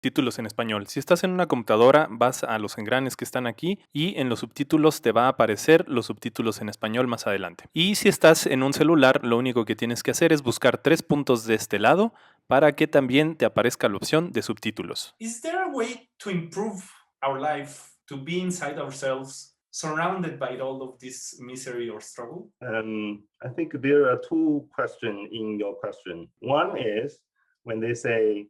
Títulos en español. Si estás en una computadora, vas a los engranes que están aquí y en los subtítulos te va a aparecer los subtítulos en español más adelante. Y si estás en un celular, lo único que tienes que hacer es buscar 3 puntos de este lado para que también te aparezca la opción de subtítulos. Is there a way to improve our life, to be inside ourselves, surrounded by all of this misery or struggle? I think there are two questions in your question. One is when they say,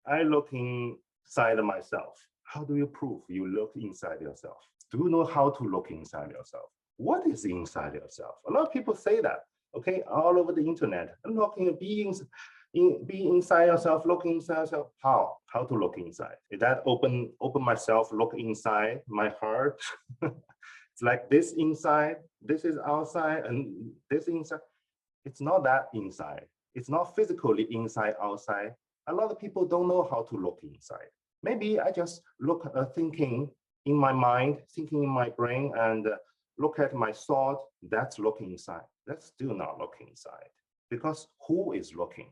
I look inside of myself. How do you prove you look inside yourself? Do you know how to look inside yourself? What is inside yourself? A lot of people say that, okay, all over the internet, looking, be inside yourself, look inside yourself. How to look inside? Is that open myself, look inside my heart? It's like this inside, this is outside, and this inside. It's not that inside. It's not physically inside, outside. A lot of people don't know how to look inside. Maybe I just look thinking in my mind, thinking in my brain, and look at my thought. That's looking inside. That's still not looking inside. Because who is looking?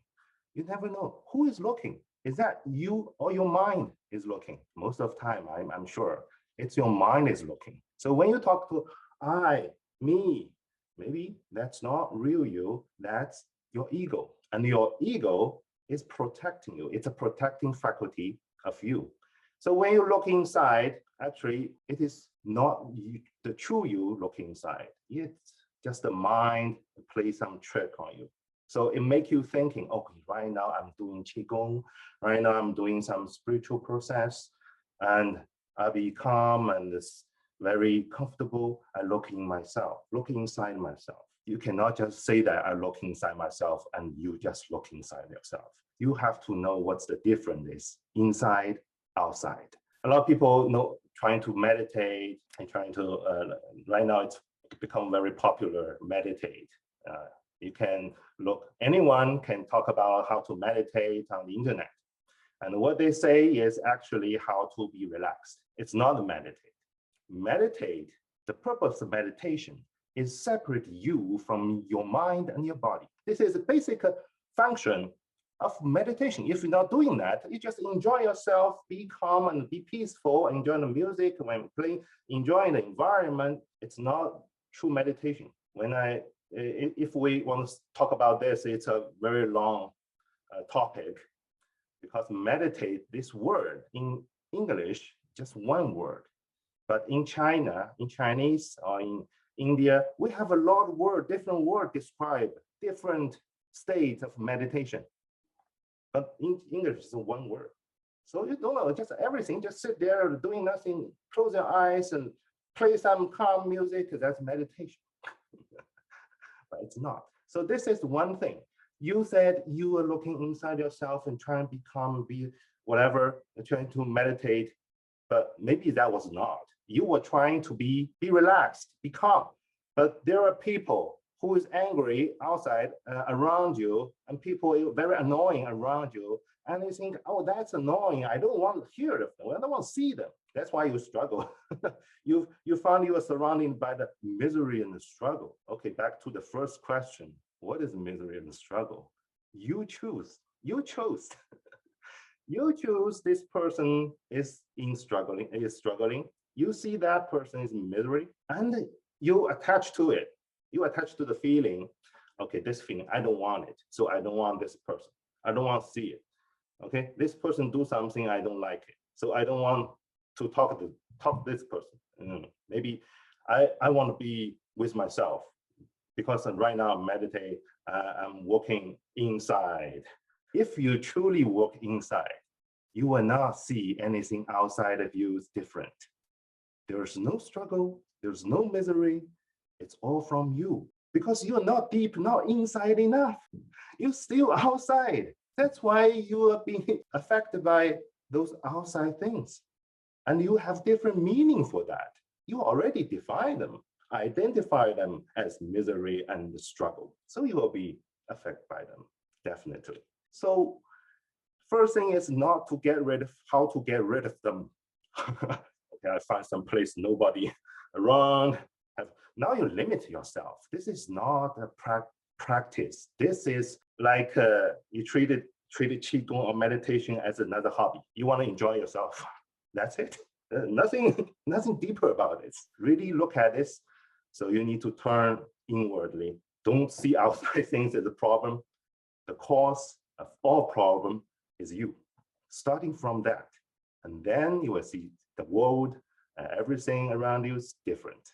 You never know. Who is looking? Is that you or your mind is looking? Most of the time, I'm sure it's your mind is looking. So when you talk to I, me, maybe that's not real you, that's your ego. And your ego is protecting you. It's a protecting faculty of you. So when you look inside, actually, it is not the true you looking inside. It's just the mind play some trick on you. So it makes you thinking, okay, right now I'm doing Qigong, right now I'm doing some spiritual process, and I'll be calm and very comfortable. I look inside myself. You cannot just say that I look inside myself and you just look inside yourself. You have to know what's the difference is inside, outside. A lot of people know trying to meditate and trying to, right now it's become very popular, meditate. You can look, anyone can talk about how to meditate on the internet. And what they say is actually how to be relaxed. It's not meditate. Meditate, the purpose of meditation is separate you from your mind and your body. This is a basic function of meditation. If you're not doing that, you just enjoy yourself, be calm and be peaceful, enjoy the music when playing, enjoying the environment. It's not true meditation. If we want to talk about this, it's a very long topic, because meditate, this word in English, just one word. But in China, in Chinese, or in India, we have a lot of words, different words describe different states of meditation. But in English, it's one word. So you don't know, just everything, just sit there doing nothing, close your eyes and play some calm music, that's meditation. But it's not. So this is one thing. You said you were looking inside yourself and trying to become, be whatever, trying to meditate, but maybe that was not. You were trying to be relaxed, be calm. But there are people who is angry outside around you, and people very annoying around you, and you think, oh, that's annoying. I don't want to hear them. I don't want to see them. That's why you struggle. you found you are surrounded by the misery and the struggle. Okay, back to the first question. What is misery and the struggle? You choose. You chose. You choose this person is struggling. You see that person is in misery, and you attach to it. You attach to the feeling. Okay, this feeling, I don't want it. So I don't want this person. I don't want to see it. Okay, this person do something, I don't like it. So I don't want to talk to this person. Maybe I want to be with myself, because right now I meditate, I'm walking inside. If you truly walk inside, you will not see anything outside of you is different. There's no struggle, there's no misery. It's all from you, because you're not deep, not inside enough. You're still outside. That's why you are being affected by those outside things. And you have different meaning for that. You already define them, identify them as misery and struggle. So you will be affected by them, definitely. So first thing is not to get rid of, how to get rid of them. Okay, I find some place, nobody around. Now you limit yourself. This is not a practice. This is like you treated treat Qigong or meditation as another hobby. You want to enjoy yourself. That's it. Nothing deeper about it. Really look at this. So you need to turn inwardly. Don't see outside things as a problem. The cause of all problem is you. Starting from that, and then you will see the world, everything around you is different.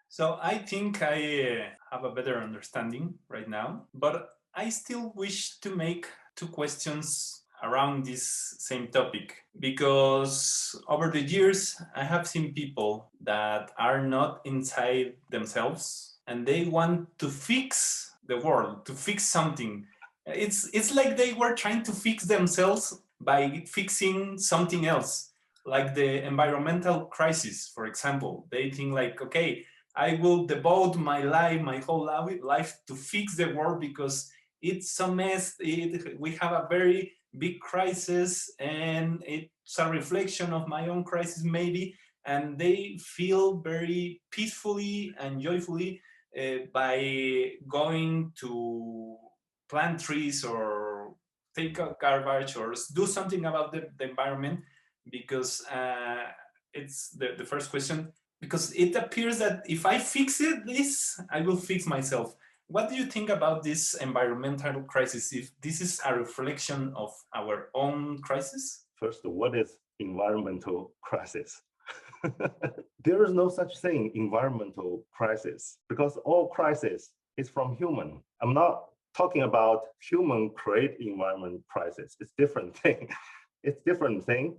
So I think I have a better understanding right now, but I still wish to make two questions around this same topic, because over the years I have seen people that are not inside themselves and they want to fix the world, to fix something. It's like they were trying to fix themselves by fixing something else, like the environmental crisis, for example. They think like, okay, I will devote my life, my whole life to fix the world because it's a mess. We have a very big crisis and it's a reflection of my own crisis maybe. And they feel very peacefully and joyfully by going to plant trees or take out garbage or do something about the environment, because it's the first question, because it appears that if I fix this, I will fix myself. What do you think about this environmental crisis, if this is a reflection of our own crisis? First, what is environmental crisis? There is no such thing, environmental crisis, because all crisis is from human. I'm not talking about human create environment crisis. It's different thing. It's different thing.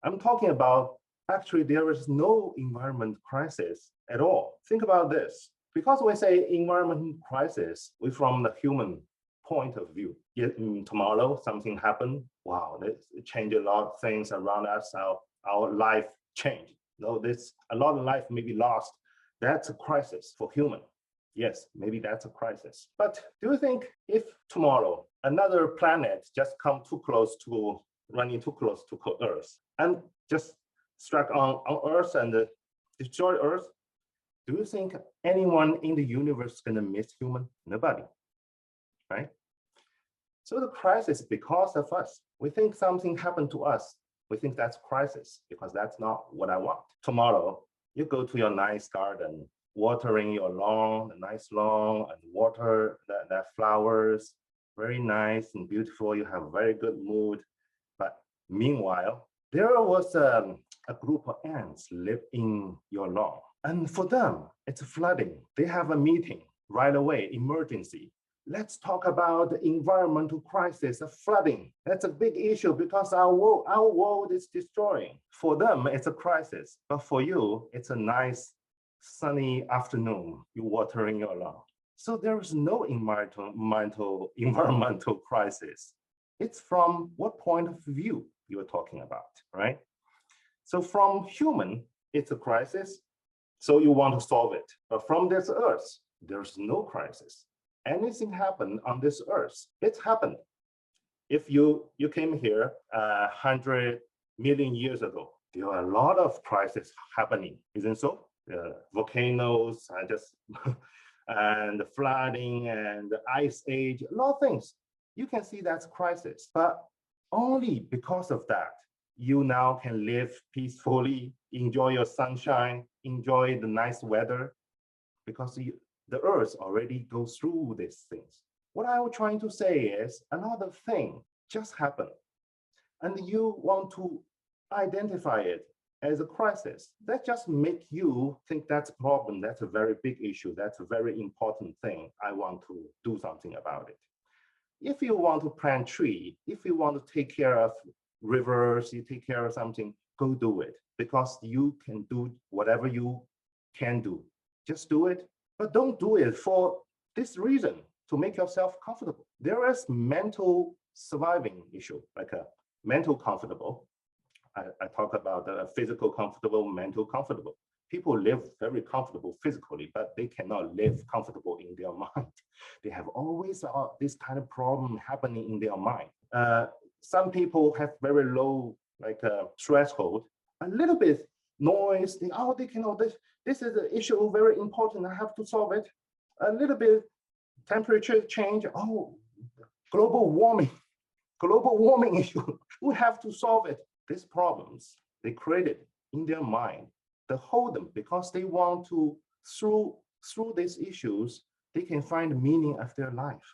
I'm talking about actually there is no environment crisis at all. Think about this. Because we say environment crisis, we from the human point of view. Yet tomorrow something happened. Wow, it changed a lot of things around us. Our life changed. No, a lot of life may be lost. That's a crisis for human. Yes, maybe that's a crisis. But do you think if tomorrow another planet just running too close to Earth and just strike on Earth and destroy Earth, do you think anyone in the universe is going to miss human? Nobody, right? So the crisis because of us. We think something happened to us. We think that's crisis because that's not what I want. Tomorrow, you go to your nice garden, watering your lawn, a nice lawn, and water that flowers, very nice and beautiful. You have a very good mood. But meanwhile, there was a group of ants live in your lawn. And for them, it's flooding. They have a meeting right away, emergency. Let's talk about the environmental crisis of flooding. That's a big issue because our world is destroying. For them, it's a crisis. But for you, it's a nice sunny afternoon. You're watering your lawn. So there is no environmental crisis. It's from what point of view you're talking about, right? So from human, it's a crisis. So you want to solve it. But from this earth, there's no crisis. Anything happened on this earth, it's happened. If you came here 100 million years ago, there are a lot of crises happening, isn't so? Volcanoes, and the flooding and the ice age, a lot of things. You can see that's crisis, but only because of that, you now can live peacefully, enjoy your sunshine, enjoy the nice weather, because the earth already goes through these things. What I was trying to say is another thing just happened, and you want to identify it as a crisis. That just make you think that's a problem, that's a very big issue, that's a very important thing. I want to do something about it. If you want to plant tree, if you want to take care of rivers, you take care of something, go do it, because you can do whatever you can do. Just do it, but don't do it for this reason, to make yourself comfortable. There is mental surviving issue, like a mental comfortable. I talk about the physical comfortable, mental comfortable. People live very comfortable physically, but they cannot live comfortable in their mind. They have always this kind of problem happening in their mind. Some people have very low threshold, a little bit noise, they cannot, this is an issue very important, I have to solve it. A little bit temperature change, global warming. global warming issue. We have to solve it. These problems, they created in their mind, they hold them because they want to, through these issues, they can find meaning of their life.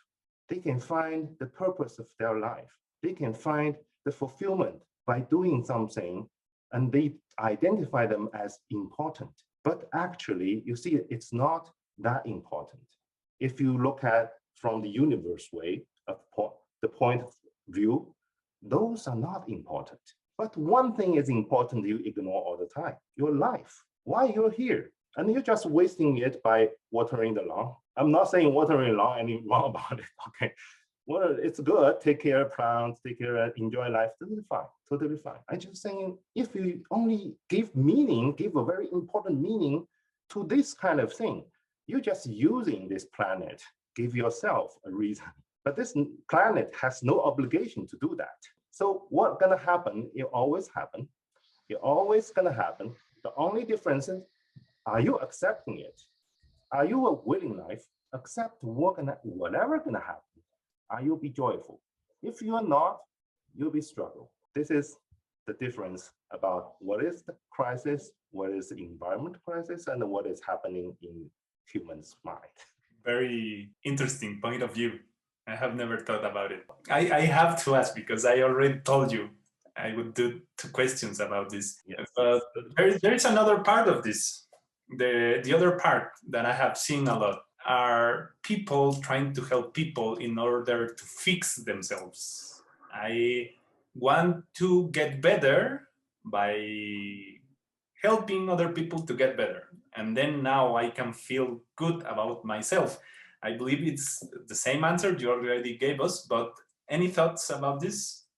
They can find the purpose of their life. They can find the fulfillment by doing something, and they identify them as important. But actually, you see, it's not that important. If you look at from the universe way of the point of view, those are not important. But one thing is important you ignore all the time, your life, why you're here. And you're just wasting it by watering the lawn. I'm not saying watering lawn any wrong about it, okay? Well, it's good, take care of plants, take care of, enjoy life, totally fine, totally fine. I'm just saying, if you only give meaning, give a very important meaning to this kind of thing, you're just using this planet, give yourself a reason. But this planet has no obligation to do that. So what's gonna happen, it always happen. It's always gonna happen. The only difference is, are you accepting it? Are you a willing life? Accept whatever gonna happen. Are you be joyful? If you are not, you'll be struggle. This is the difference about what is the crisis, what is the environment crisis, and what is happening in humans' mind. Very interesting point of view. I have never thought about it. I have to ask because I already told you I would do 2 questions about this. Yes, But yes. there is another part of this. The other part that I have seen a lot are people trying to help people in order to fix themselves. I want to get better by helping other people to get better. And then now I can feel good about myself. I believe it's the same answer you already gave us, but any thoughts about this?